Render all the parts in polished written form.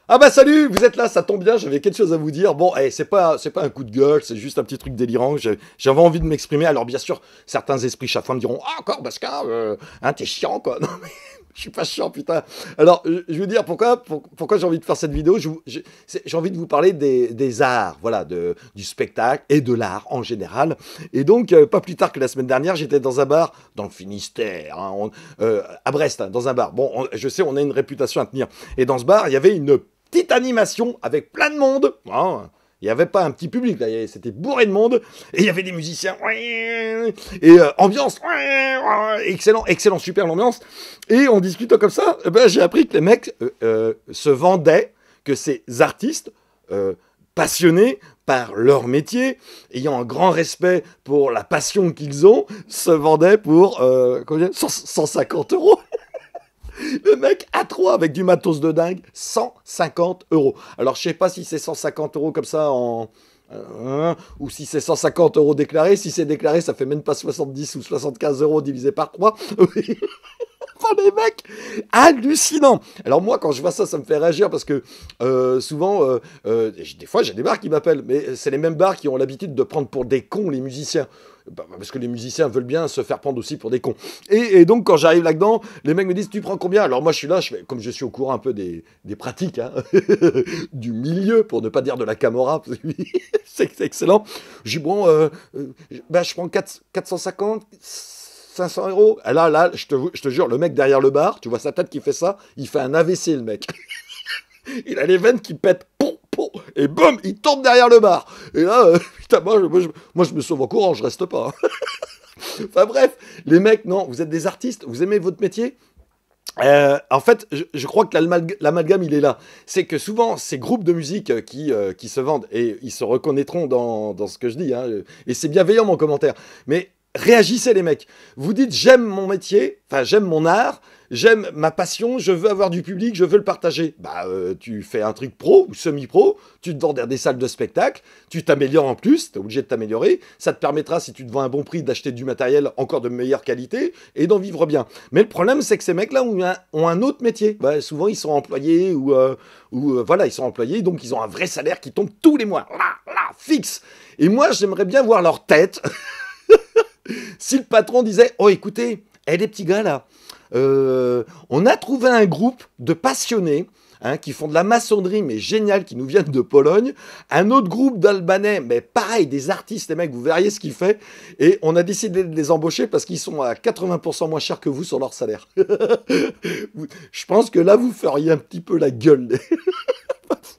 Ah bah salut, vous êtes là, ça tombe bien, j'avais quelque chose à vous dire. Bon, c'est pas un coup de gueule, c'est juste un petit truc délirant. J'avais envie de m'exprimer. Alors bien sûr, certains esprits chaque fois me diront, ah encore Basquin, hein, t'es chiant quoi. Non mais je suis pas chiant putain. Alors je veux dire pourquoi j'ai envie de faire cette vidéo. J'ai envie de vous parler des arts, voilà, du spectacle et de l'art en général. Et donc pas plus tard que la semaine dernière, j'étais dans un bar dans le Finistère, hein, à Brest, hein, dans un bar. Bon, je sais, on a une réputation à tenir. Et dans ce bar, il y avait une petite animation avec plein de monde. Hein. Il n'y avait pas un petit public, là, c'était bourré de monde, et il y avait des musiciens, et ambiance, excellent, excellent, super l'ambiance, et en discutant comme ça, ben, j'ai appris que les mecs se vendaient, que ces artistes passionnés par leur métier, ayant un grand respect pour la passion qu'ils ont, se vendaient pour 150 euros. Le mec à 3 avec du matos de dingue, 150 euros. Alors je sais pas si c'est 150 euros comme ça ou si c'est 150 euros déclarés. Si c'est déclaré, ça fait même pas 70 ou 75 euros divisé par 3. Enfin, les mecs, hallucinant. Alors moi, quand je vois ça, ça me fait réagir parce que souvent, des fois, j'ai des bars qui m'appellent, mais c'est les mêmes bars qui ont l'habitude de prendre pour des cons les musiciens. Parce que les musiciens veulent bien se faire prendre aussi pour des cons. Et donc, quand j'arrive là-dedans, les mecs me disent, tu prends combien? Alors moi, je suis là, comme je suis au courant un peu des pratiques, hein, du milieu, pour ne pas dire de la camorra, c'est excellent. Je dis, bon, je prends 450, 500 euros. Et là, je te jure, le mec derrière le bar, tu vois sa tête qui fait ça, il fait un AVC, le mec. Il a les veines qui pètent, et boum, il tombe derrière le bar. Et là, putain, moi, je me sauve en courant, je reste pas. Enfin bref, les mecs, non, vous êtes des artistes, vous aimez votre métier. En fait, je crois que l'amalgame, il est là. C'est que souvent, ces groupes de musique qui se vendent, et ils se reconnaîtront dans ce que je dis, hein, et c'est bienveillant mon commentaire, mais réagissez les mecs. Vous dites, j'aime mon métier, enfin j'aime mon art, j'aime ma passion, je veux avoir du public, je veux le partager. Bah, tu fais un truc pro ou semi-pro, tu te vends dans des salles de spectacle, tu t'améliores en plus, t'es obligé de t'améliorer, ça te permettra, si tu te vends un bon prix, d'acheter du matériel encore de meilleure qualité et d'en vivre bien. Mais le problème, c'est que ces mecs-là ont un autre métier. Bah, souvent, ils sont employés voilà, ils sont employés, donc ils ont un vrai salaire qui tombe tous les mois, là, fixe. Et moi, j'aimerais bien voir leur tête si le patron disait, oh écoutez, les petits gars là, on a trouvé un groupe de passionnés, hein, qui font de la maçonnerie, mais génial, qui nous viennent de Pologne. Un autre groupe d'Albanais, mais pareil, des artistes, les mecs, vous verriez ce qu'ils font. Et on a décidé de les embaucher parce qu'ils sont à 80% moins chers que vous sur leur salaire. Je pense que là, vous feriez un petit peu la gueule.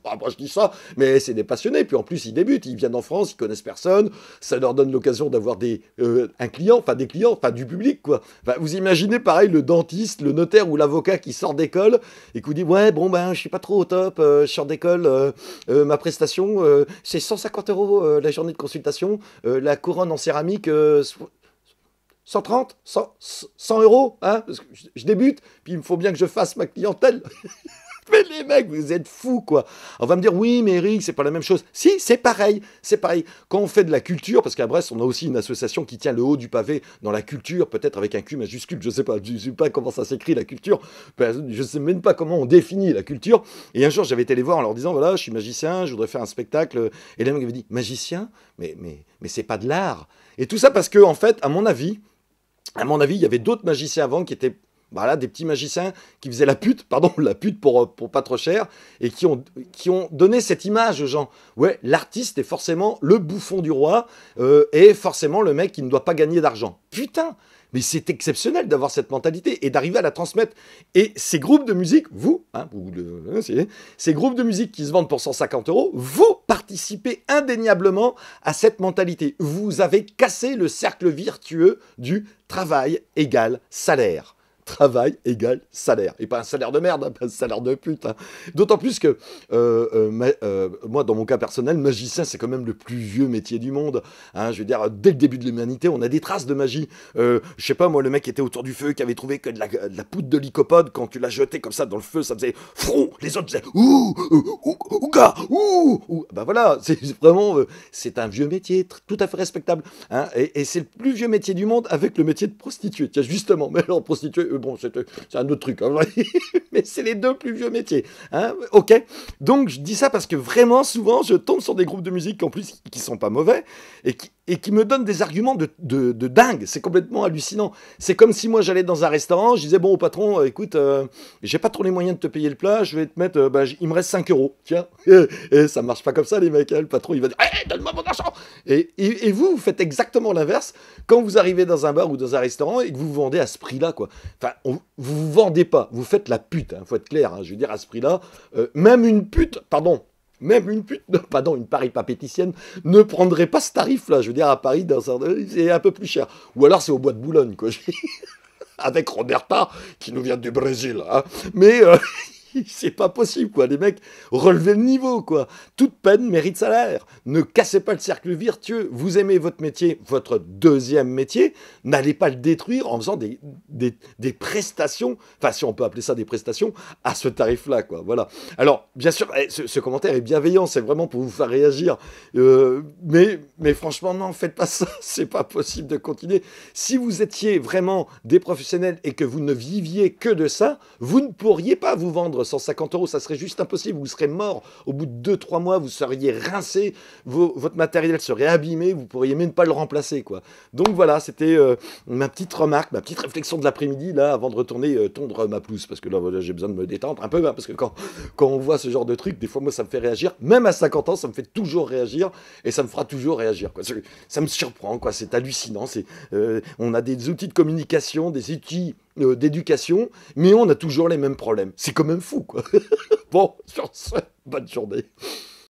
Ah, moi je dis ça, mais c'est des passionnés. Puis en plus, ils débutent, ils viennent en France, ils connaissent personne. Ça leur donne l'occasion d'avoir un client, enfin des clients, enfin du public, quoi. Enfin, vous imaginez pareil le dentiste, le notaire ou l'avocat qui sort d'école et qui vous dit ouais, bon ben, je suis pas trop au top, je sors d'école, ma prestation, c'est 150 euros la journée de consultation, la couronne en céramique. 130, 100 euros, hein, parce que je débute, puis il me faut bien que je fasse ma clientèle. Mais les mecs, vous êtes fous, quoi. On va me dire, oui, mais Eric, c'est pas la même chose. Si, c'est pareil, c'est pareil. Quand on fait de la culture, parce qu'à Brest, on a aussi une association qui tient le haut du pavé dans la culture, peut-être avec un Q majuscule, je sais pas comment ça s'écrit, la culture. Je sais même pas comment on définit la culture. Et un jour, j'avais été les voir en leur disant, voilà, je suis magicien, je voudrais faire un spectacle. Et les mecs avaient dit, magicien? Mais c'est pas de l'art. Et tout ça parce que, en fait, à mon avis, il y avait d'autres magiciens avant qui étaient voilà, des petits magiciens qui faisaient la pute pour pas trop cher, et qui ont donné cette image aux gens. Ouais, l'artiste est forcément le bouffon du roi, et forcément le mec qui ne doit pas gagner d'argent. Putain, mais c'est exceptionnel d'avoir cette mentalité et d'arriver à la transmettre. Et ces groupes de musique, ces groupes de musique qui se vendent pour 150 euros, vous participez indéniablement à cette mentalité. Vous avez cassé le cercle vertueux du travail égale salaire. Travail égale salaire. Et pas un salaire de merde, hein, pas un salaire de pute. Hein. D'autant plus que, moi, dans mon cas personnel, magicien, c'est quand même le plus vieux métier du monde. Hein, je veux dire, dès le début de l'humanité, on a des traces de magie. Je sais pas, moi, le mec qui était autour du feu, qui avait trouvé que de la poudre de lycopode, quand tu la jetais comme ça dans le feu, ça faisait frou. Les autres faisaient ouga, ouh. Bah voilà, c'est vraiment, c'est un vieux métier, tout à fait respectable. Hein, et c'est le plus vieux métier du monde avec le métier de prostituée. Tiens, justement, mais alors, prostituée, bon, c'est un autre truc, hein, mais c'est les deux plus vieux métiers. Hein, ok. Donc je dis ça parce que vraiment souvent je tombe sur des groupes de musique en plus qui sont pas mauvais et qui me donnent des arguments de dingue. C'est complètement hallucinant. C'est comme si moi j'allais dans un restaurant, je disais bon au patron, écoute, j'ai pas trop les moyens de te payer le plat, je vais te mettre, il me reste 5 euros, tiens. Et ça marche pas comme ça les mecs, hein. Le patron il va dire, hey, donne-moi mon argent. Et vous faites exactement l'inverse quand vous arrivez dans un bar ou dans un restaurant et que vous vous vendez à ce prix-là, quoi. Enfin, vous vous vendez pas, vous faites la pute, hein, faut être clair, hein. Je veux dire, à ce prix-là, même une pute, même une pute, pardon, une paripapéticienne ne prendrait pas ce tarif-là. Je veux dire, à Paris, c'est un peu plus cher. Ou alors c'est au bois de Boulogne, quoi. Avec Roberta, qui nous vient du Brésil. Hein. Mais c'est pas possible, quoi. Les mecs, relevez le niveau, quoi. Toute peine mérite salaire. Ne cassez pas le cercle vertueux. Vous aimez votre métier, votre deuxième métier. N'allez pas le détruire en faisant des prestations, enfin, si on peut appeler ça des prestations, à ce tarif-là, quoi. Voilà. Alors, bien sûr, ce commentaire est bienveillant. C'est vraiment pour vous faire réagir. Mais franchement, non, faites pas ça. C'est pas possible de continuer. Si vous étiez vraiment des professionnels et que vous ne viviez que de ça, vous ne pourriez pas vous vendre 150 euros, ça serait juste impossible, vous serez mort au bout de 2-3 mois, vous seriez rincé, votre matériel serait abîmé, vous pourriez même pas le remplacer, quoi. Donc voilà, c'était ma petite remarque, ma petite réflexion de l'après-midi, là, avant de retourner tondre ma pelouse, parce que là, voilà, j'ai besoin de me détendre un peu, hein, parce que quand on voit ce genre de truc, des fois, moi, ça me fait réagir, même à 50 ans, ça me fait toujours réagir, et ça me fera toujours réagir, quoi. Ça me surprend, quoi, c'est hallucinant, on a des outils de communication, des outils d'éducation, mais on a toujours les mêmes problèmes. C'est quand même fou, quoi. Bon, sur ce, bonne journée.